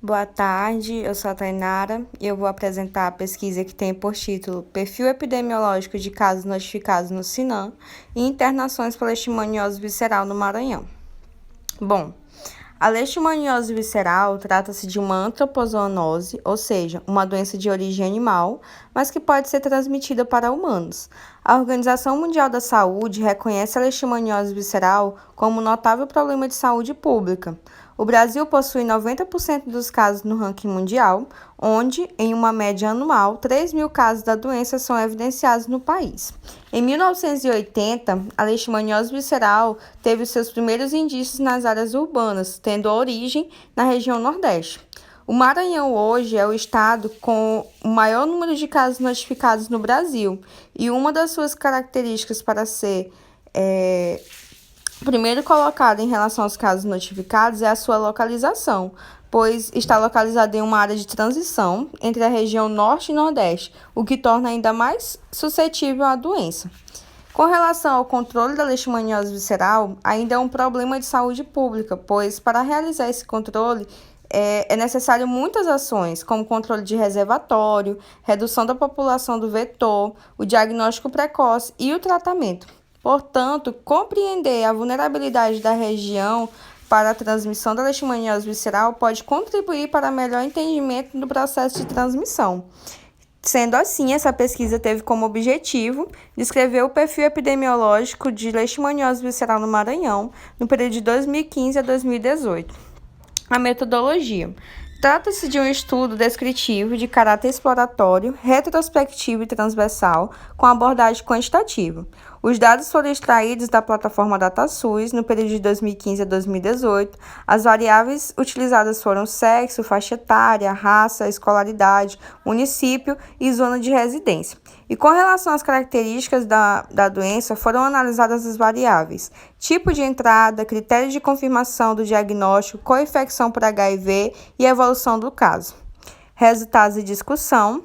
Boa tarde, eu sou a Tainara e eu vou apresentar a pesquisa que tem por título Perfil epidemiológico de casos notificados no Sinam e internações por leishmaniose visceral no Maranhão. Bom, a leishmaniose visceral trata-se de uma antropozoonose, ou seja, uma doença de origem animal, mas que pode ser transmitida para humanos. A Organização Mundial da Saúde reconhece a leishmaniose visceral como um notável problema de saúde pública. O Brasil possui 90% dos casos no ranking mundial, onde, em uma média anual, 3.000 casos da doença são evidenciados no país. Em 1980, a leishmaniose visceral teve seus primeiros indícios nas áreas urbanas, tendo origem na região Nordeste. O Maranhão hoje é o estado com o maior número de casos notificados no Brasil, e uma das suas características para ser primeiro colocado em relação aos casos notificados é a sua localização, pois está localizado em uma área de transição entre a região Norte e Nordeste, o que torna ainda mais suscetível à doença. Com relação ao controle da leishmaniose visceral, ainda é um problema de saúde pública, pois para realizar esse controle é necessário muitas ações, como controle de reservatório, redução da população do vetor, o diagnóstico precoce e o tratamento. Portanto, compreender a vulnerabilidade da região para a transmissão da leishmaniose visceral pode contribuir para melhor entendimento do processo de transmissão. Sendo assim, essa pesquisa teve como objetivo descrever o perfil epidemiológico de leishmaniose visceral no Maranhão no período de 2015 a 2018. A metodologia. Trata-se de um estudo descritivo de caráter exploratório, retrospectivo e transversal, com abordagem quantitativa. Os dados foram extraídos da plataforma DataSUS no período de 2015 a 2018. As variáveis utilizadas foram sexo, faixa etária, raça, escolaridade, município e zona de residência. E com relação às características da doença, foram analisadas as variáveis: tipo de entrada, critério de confirmação do diagnóstico, co-infecção por HIV e evolução do caso. Resultados e discussão.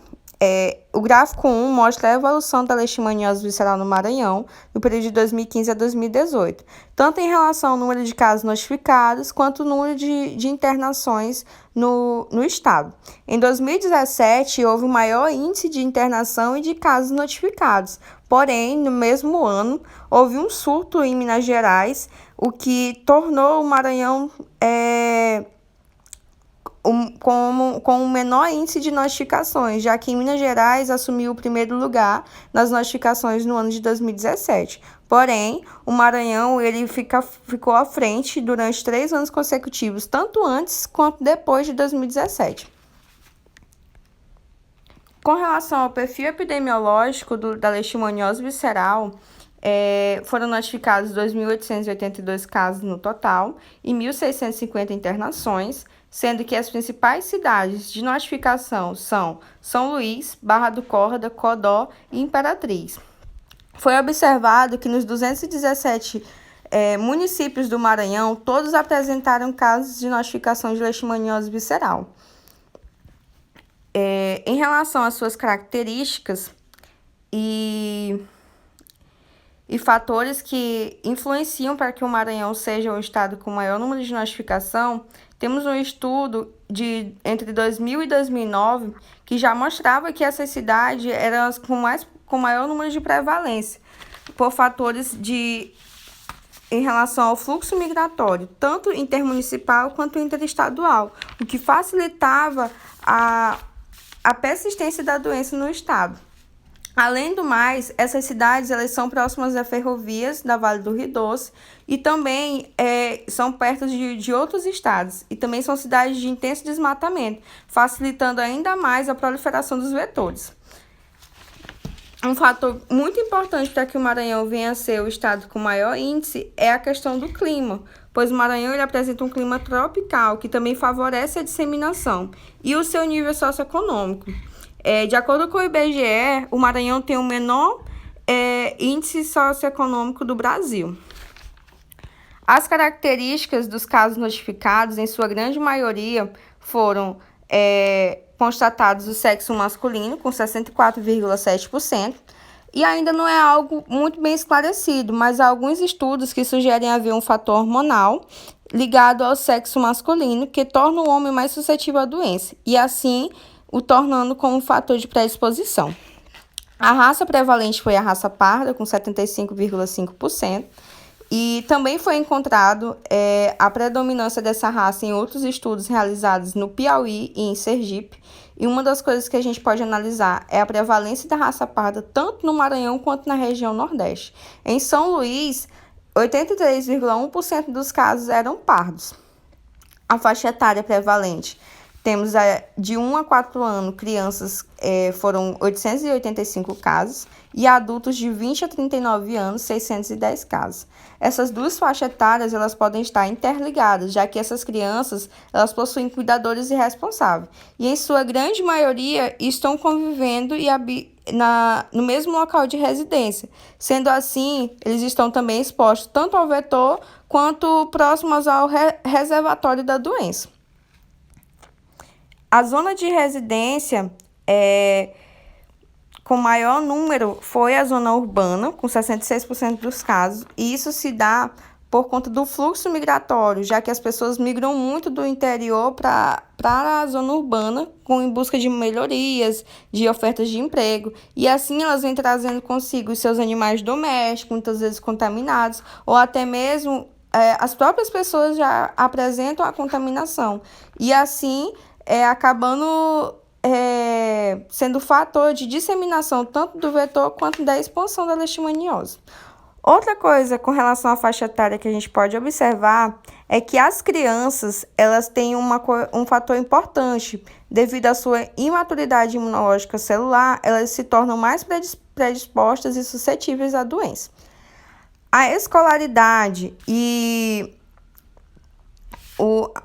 O gráfico 1 mostra a evolução da leishmaniose visceral no Maranhão no período de 2015 a 2018, tanto em relação ao número de casos notificados quanto ao número de internações no estado. Em 2017, houve um maior índice de internação e de casos notificados, porém, no mesmo ano, houve um surto em Minas Gerais, o que tornou o Maranhão com o menor índice de notificações, já que em Minas Gerais assumiu o primeiro lugar nas notificações no ano de 2017. Porém, o Maranhão ficou à frente durante 3 anos consecutivos, tanto antes quanto depois de 2017. Com relação ao perfil epidemiológico da leishmaniose visceral, foram notificados 2.882 casos no total e 1.650 internações, sendo que as principais cidades de notificação são São Luís, Barra do Corda, Codó e Imperatriz. Foi observado que nos 217 municípios do Maranhão, todos apresentaram casos de notificação de leishmaniose visceral. Em relação às suas características e fatores que influenciam para que o Maranhão seja o estado com maior número de notificação, temos um estudo entre 2000 e 2009 que já mostrava que essas cidades eram as com maior número de prevalência, por fatores em relação ao fluxo migratório, tanto intermunicipal quanto interestadual, o que facilitava a persistência da doença no estado. Além do mais, essas cidades elas são próximas a ferrovias da Vale do Rio Doce e também são perto de outros estados. E também são cidades de intenso desmatamento, facilitando ainda mais a proliferação dos vetores. Um fator muito importante para que o Maranhão venha a ser o estado com maior índice é a questão do clima, pois o Maranhão ele apresenta um clima tropical que também favorece a disseminação e o seu nível socioeconômico. De acordo com o IBGE, o Maranhão tem o menor índice socioeconômico do Brasil. As características dos casos notificados, em sua grande maioria, foram constatados o sexo masculino, com 64,7%, e ainda não é algo muito bem esclarecido, mas há alguns estudos que sugerem haver um fator hormonal ligado ao sexo masculino, que torna o homem mais suscetível à doença, e assim o tornando como um fator de predisposição. A raça prevalente foi a raça parda, com 75,5%, e também foi encontrado a predominância dessa raça em outros estudos realizados no Piauí e em Sergipe. E uma das coisas que a gente pode analisar é a prevalência da raça parda tanto no Maranhão quanto na região Nordeste. Em São Luís, 83,1% dos casos eram pardos. A faixa etária prevalente, temos de 1 a 4 anos, crianças foram 885 casos, e adultos de 20 a 39 anos, 610 casos. Essas duas faixas etárias elas podem estar interligadas, já que essas crianças elas possuem cuidadores irresponsáveis, e em sua grande maioria estão convivendo no mesmo local de residência. Sendo assim, eles estão também expostos tanto ao vetor quanto próximos ao reservatório da doença. A zona de residência com maior número foi a zona urbana, com 66% dos casos, e isso se dá por conta do fluxo migratório, já que as pessoas migram muito do interior para a zona urbana em busca de melhorias, de ofertas de emprego, e assim elas vêm trazendo consigo os seus animais domésticos, muitas vezes contaminados, ou até mesmo as próprias pessoas já apresentam a contaminação, e assim acabando sendo fator de disseminação tanto do vetor quanto da expansão da leishmaniose. Outra coisa com relação à faixa etária que a gente pode observar é que as crianças elas têm um fator importante. Devido à sua imaturidade imunológica celular, elas se tornam mais predispostas e suscetíveis à doença. A escolaridade e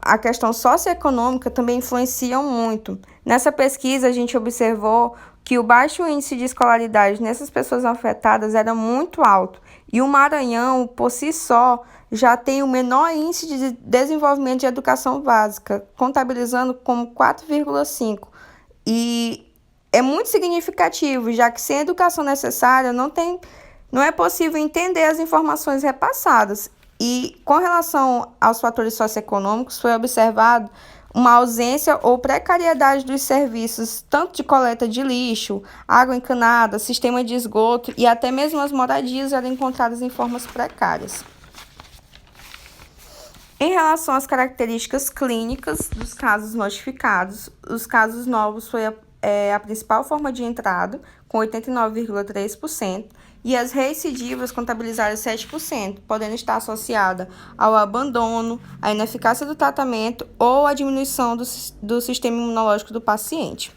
a questão socioeconômica também influenciam muito. Nessa pesquisa, a gente observou que o baixo índice de escolaridade nessas pessoas afetadas era muito alto, e o Maranhão, por si só, já tem o menor índice de desenvolvimento de educação básica, contabilizando como 4,5. E é muito significativo, já que sem a educação necessária não é possível entender as informações repassadas. E com relação aos fatores socioeconômicos, foi observado uma ausência ou precariedade dos serviços, tanto de coleta de lixo, água encanada, sistema de esgoto e até mesmo as moradias eram encontradas em formas precárias. Em relação às características clínicas dos casos notificados, os casos novos foi a principal forma de entrada, com 89,3%, e as recidivas contabilizaram 7%, podendo estar associada ao abandono, à ineficácia do tratamento ou à diminuição do sistema imunológico do paciente.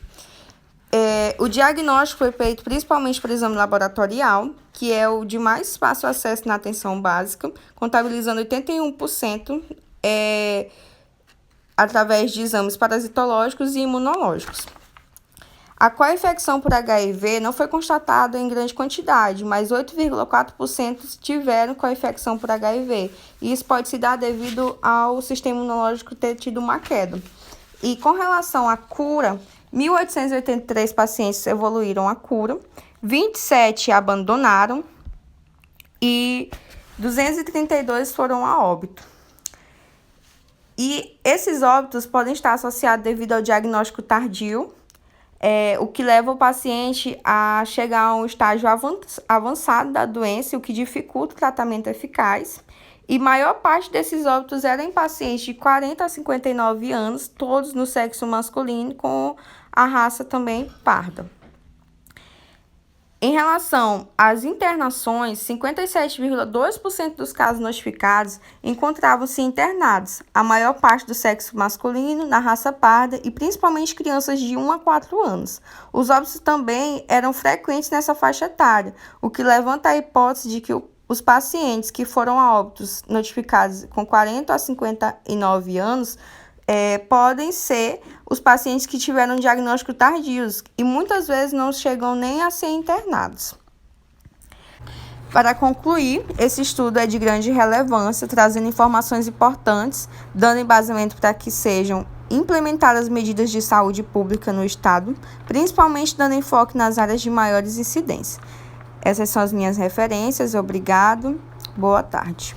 O diagnóstico foi feito principalmente por exame laboratorial, que é o de mais fácil acesso na atenção básica, contabilizando 81% através de exames parasitológicos e imunológicos. A co-infecção por HIV não foi constatada em grande quantidade, mas 8,4% tiveram co-infecção por HIV. E isso pode se dar devido ao sistema imunológico ter tido uma queda. E com relação à cura, 1.883 pacientes evoluíram à cura, 27 abandonaram e 232 foram a óbito. E esses óbitos podem estar associados devido ao diagnóstico tardio, o que leva o paciente a chegar a um estágio avançado da doença, o que dificulta o tratamento eficaz. E maior parte desses óbitos eram em pacientes de 40 a 59 anos, todos no sexo masculino, com a raça também parda. Em relação às internações, 57,2% dos casos notificados encontravam-se internados, a maior parte do sexo masculino, na raça parda e principalmente crianças de 1 a 4 anos. Os óbitos também eram frequentes nessa faixa etária, o que levanta a hipótese de que os pacientes que foram a óbitos notificados com 40 a 59 anos podem ser os pacientes que tiveram diagnóstico tardios e muitas vezes não chegam nem a ser internados. Para concluir, esse estudo é de grande relevância, trazendo informações importantes, dando embasamento para que sejam implementadas medidas de saúde pública no Estado, principalmente dando enfoque nas áreas de maiores incidências. Essas são as minhas referências, obrigado, boa tarde.